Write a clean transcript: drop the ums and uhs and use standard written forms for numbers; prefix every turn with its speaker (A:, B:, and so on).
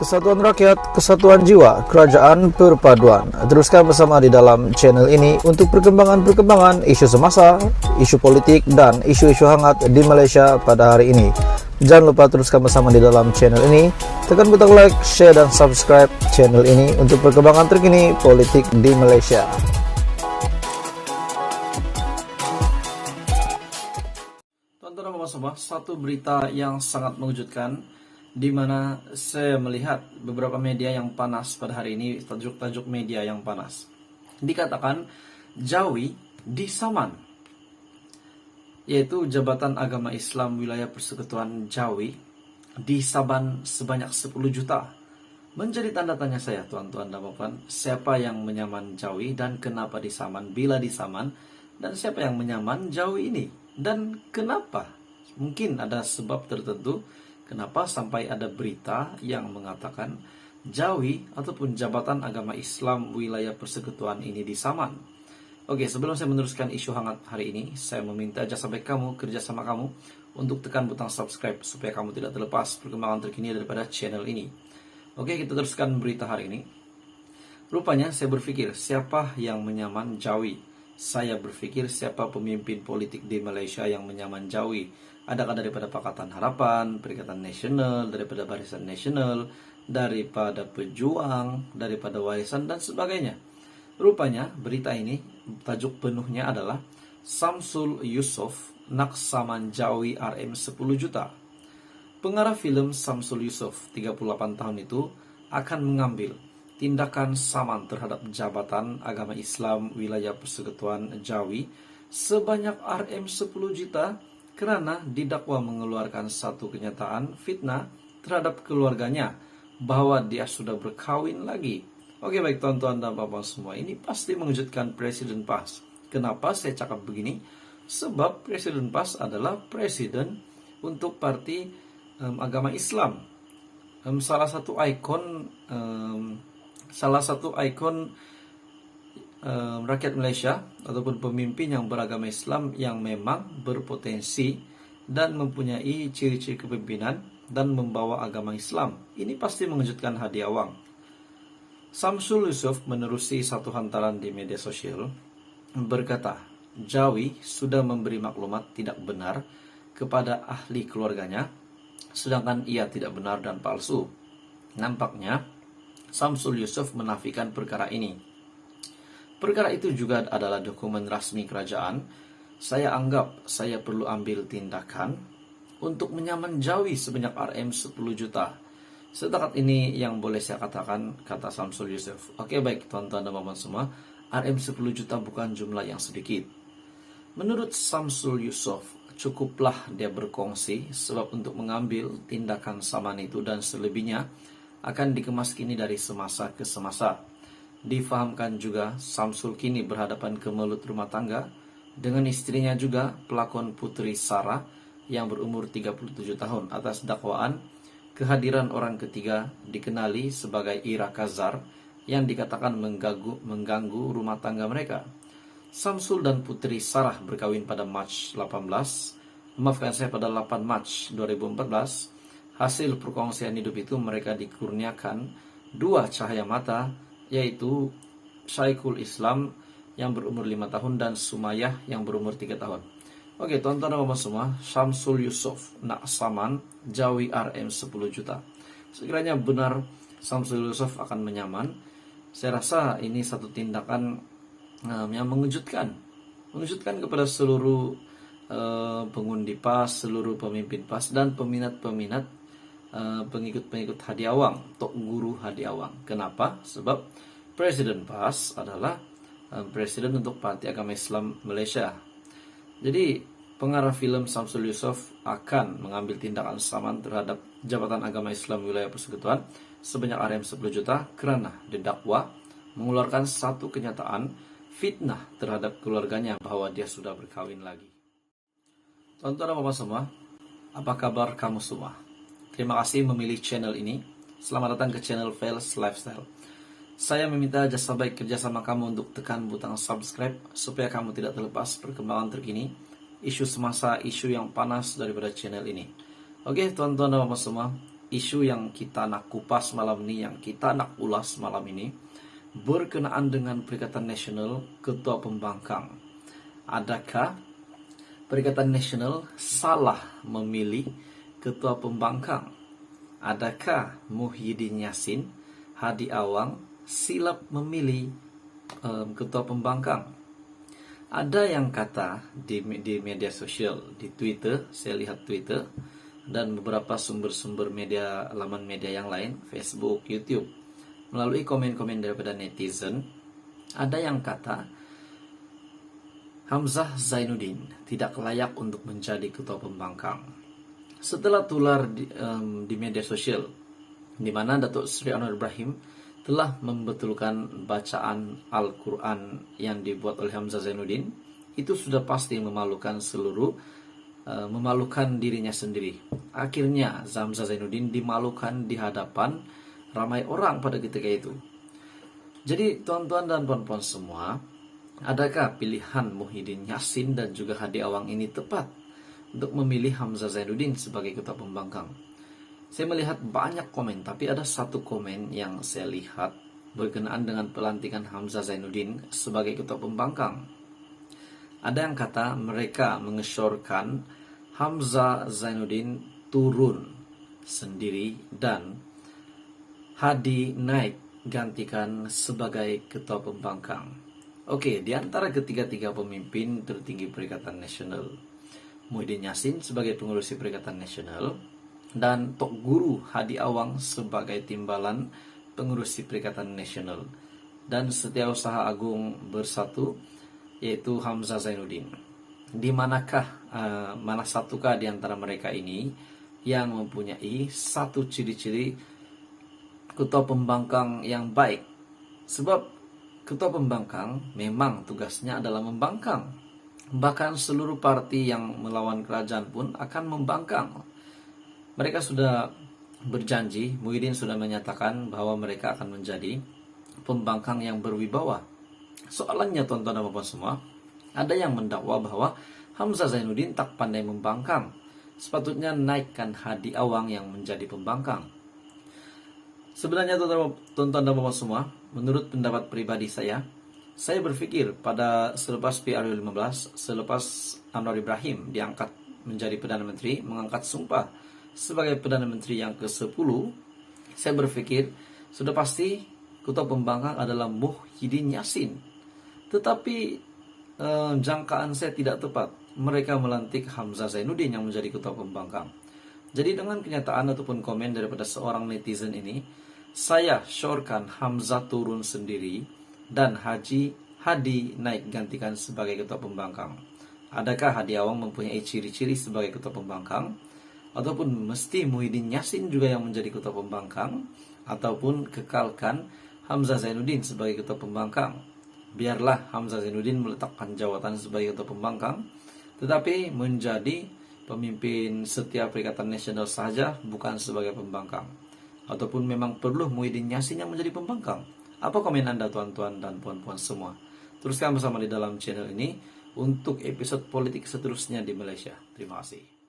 A: Kesatuan rakyat, kesatuan jiwa, kerajaan perpaduan. Teruskan bersama di dalam channel ini untuk perkembangan-perkembangan isu semasa, isu politik, dan isu-isu hangat di Malaysia pada hari ini. Jangan lupa teruskan bersama di dalam channel ini. Tekan butang like, share, dan subscribe channel ini untuk perkembangan terkini politik di Malaysia. Tuan-tuan dan puan, satu berita yang sangat mengejutkan di mana saya melihat beberapa media yang panas pada hari ini, tajuk-tajuk media yang panas. Dikatakan Jawi disaman, yaitu Jabatan Agama Islam Wilayah Persekutuan Jawi disaman sebanyak 10 juta. Menjadi tanda tanya saya, tuan-tuan dan puan, siapa yang menyaman Jawi dan kenapa disaman, bila disaman, dan siapa yang menyaman Jawi ini dan kenapa? Mungkin ada sebab tertentu kenapa sampai ada berita yang mengatakan Jawi ataupun Jabatan Agama Islam Wilayah Persekutuan ini disaman. Oke, sebelum saya meneruskan isu hangat hari ini, saya meminta jasa baik kamu, kerjasama kamu untuk tekan butang subscribe supaya kamu tidak terlepas perkembangan terkini daripada channel ini. Oke, kita teruskan berita hari ini. Rupanya saya berpikir siapa yang menyaman Jawi. Saya berpikir siapa pemimpin politik di Malaysia yang menyaman Jawi. Adakah daripada Pakatan Harapan, Perikatan Nasional, daripada Barisan Nasional, daripada Pejuang, daripada Warisan, dan sebagainya. Rupanya berita ini tajuk penuhnya adalah Samsul Yusof nak saman Jawi RM 10 juta. Pengarah film Samsul Yusof, 38 tahun itu, akan mengambil tindakan saman terhadap Jabatan Agama Islam Wilayah Persekutuan Jawi sebanyak RM 10 juta kerana didakwa mengeluarkan satu kenyataan fitnah terhadap keluarganya bahwa dia sudah berkahwin lagi. Oke, baik tuan-tuan dan puan semua, ini pasti mengejutkan Presiden PAS. Kenapa saya cakap begini? Sebab Presiden PAS adalah presiden untuk parti agama Islam. Salah satu ikon rakyat Malaysia ataupun pemimpin yang beragama Islam yang memang berpotensi dan mempunyai ciri-ciri kepemimpinan dan membawa agama Islam. Ini pasti mengejutkan hati awam. Samsul Yusof menerusi satu hantaran di media sosial berkata, Jawi sudah memberi maklumat tidak benar kepada ahli keluarganya, sedangkan ia tidak benar dan palsu. Nampaknya Samsul Yusof menafikan perkara ini. Perkara itu juga adalah dokumen rasmi kerajaan. Saya anggap saya perlu ambil tindakan untuk menyaman Jawi sebanyak RM 10 juta. Setakat ini yang boleh saya katakan, kata Samsul Yusof. Oke, baik tuan-tuan dan puan semua, RM 10 juta bukan jumlah yang sedikit. Menurut Samsul Yusof, cukuplah dia berkongsi sebab untuk mengambil tindakan saman itu dan selebihnya akan dikemas kini dari semasa ke semasa. Difahamkan juga Samsul kini berhadapan ke melut rumah tangga dengan istrinya juga pelakon Putri Sarah yang berumur 37 tahun atas dakwaan kehadiran orang ketiga dikenali sebagai Ira Kazar yang dikatakan mengganggu rumah tangga mereka. Samsul dan Putri Sarah berkahwin pada pada 8 Mac 2014. Hasil perkongsian hidup itu mereka dikurniakan dua cahaya mata, yaitu Syekhul Islam yang berumur 5 tahun dan Sumayyah yang berumur 3 tahun. Oke, tuan-tuan dan puan semua, Samsul Yusof nak saman Jawi RM 10 juta. Sekiranya benar Samsul Yusof akan menyaman, saya rasa ini satu tindakan yang mengejutkan kepada seluruh pengundi PAS, seluruh pemimpin PAS dan peminat-peminat pengikut-pengikut Hadi Awang, Tok Guru Hadi Awang. Kenapa? Sebab Presiden PAS adalah presiden untuk Parti Agama Islam Malaysia. Jadi pengarah film Samsul Yusof akan mengambil tindakan saman terhadap Jabatan Agama Islam Wilayah Persekutuan sebanyak RM 10 juta kerana didakwa mengeluarkan satu kenyataan fitnah terhadap keluarganya bahwa dia sudah berkahwin lagi. Tuan-tuan dan puan semua, apa kabar kamu semua? Terima kasih memilih channel ini. Selamat datang ke channel Fails Lifestyle. Saya meminta jasa baik kerjasama kamu untuk tekan butang subscribe supaya kamu tidak terlepas perkembangan terkini, isu semasa, isu yang panas daripada channel ini. Oke, tuan-tuan dan puan semua, isu yang kita nak kupas malam ini, yang kita nak ulas malam ini, berkenaan dengan Perikatan Nasional Ketua Pembangkang. Adakah Perikatan Nasional salah memilih Ketua Pembangkang? Adakah Muhyiddin Yassin, Hadi Awang silap memilih Ketua Pembangkang? Ada yang kata di media sosial, di Twitter, saya lihat Twitter, dan beberapa sumber-sumber media, laman media yang lain, Facebook, YouTube, melalui komen-komen daripada netizen, ada yang kata Hamzah Zainuddin tidak layak untuk menjadi Ketua Pembangkang. Setelah tular di media sosial, di mana Datuk Seri Anwar Ibrahim telah membetulkan bacaan Al-Quran yang dibuat oleh Hamzah Zainuddin, itu sudah pasti memalukan memalukan dirinya sendiri. Akhirnya Hamzah Zainuddin dimalukan di hadapan ramai orang pada ketika itu. Jadi tuan-tuan dan puan-puan semua, adakah pilihan Muhyiddin Yassin dan juga Hadi Awang ini tepat untuk memilih Hamzah Zainuddin sebagai Ketua Pembangkang? Saya melihat banyak komen, tapi ada satu komen yang saya lihat berkenaan dengan pelantikan Hamzah Zainuddin sebagai Ketua Pembangkang. Ada yang kata mereka mengesyorkan Hamzah Zainuddin turun sendiri dan Hadi naik gantikan sebagai Ketua Pembangkang. Oke, di antara ketiga-tiga pemimpin tertinggi Perikatan Nasional, Muhyiddin Yassin sebagai pengurusi Perikatan Nasional, dan Tok Guru Hadi Awang sebagai timbalan pengurusi Perikatan Nasional, dan Setiausaha Agung Bersatu yaitu Hamzah Zainuddin. Di manakah mana satukah di antara mereka ini yang mempunyai satu ciri-ciri Ketua Pembangkang yang baik? Sebab Ketua Pembangkang memang tugasnya adalah membangkang. Bahkan seluruh parti yang melawan kerajaan pun akan membangkang. Mereka sudah berjanji, Muhyiddin sudah menyatakan bahwa mereka akan menjadi pembangkang yang berwibawa. Soalannya tuan-tuan dan puan semua, ada yang mendakwa bahwa Hamzah Zainuddin tak pandai membangkang. Sepatutnya naikkan Hadi Awang yang menjadi pembangkang. Sebenarnya tuan-tuan dan puan semua, menurut pendapat pribadi saya berpikir pada selepas PRU15, selepas Anwar Ibrahim diangkat menjadi Perdana Menteri, mengangkat sumpah sebagai Perdana Menteri yang ke-10, saya berpikir sudah pasti Ketua Pembangkang adalah Muhyiddin Yassin. Tetapi jangkaan saya tidak tepat. Mereka melantik Hamzah Zainuddin yang menjadi Ketua Pembangkang. Jadi dengan kenyataan ataupun komen daripada seorang netizen ini, saya syorkan Hamzah turun sendiri dan Hadi naik gantikan sebagai Ketua Pembangkang. Adakah Hadi Awang mempunyai ciri-ciri sebagai Ketua Pembangkang? Ataupun mesti Muhyiddin Yassin juga yang menjadi Ketua Pembangkang? Ataupun kekalkan Hamzah Zainuddin sebagai Ketua Pembangkang? Biarlah Hamzah Zainuddin meletakkan jawatan sebagai Ketua Pembangkang, tetapi menjadi pemimpin setia Perikatan Nasional saja, bukan sebagai pembangkang. Ataupun memang perlu Muhyiddin Yassin yang menjadi pembangkang? Apa komen Anda tuan-tuan dan puan-puan semua? Teruskan bersama di dalam channel ini untuk episode politik seterusnya di Malaysia. Terima kasih.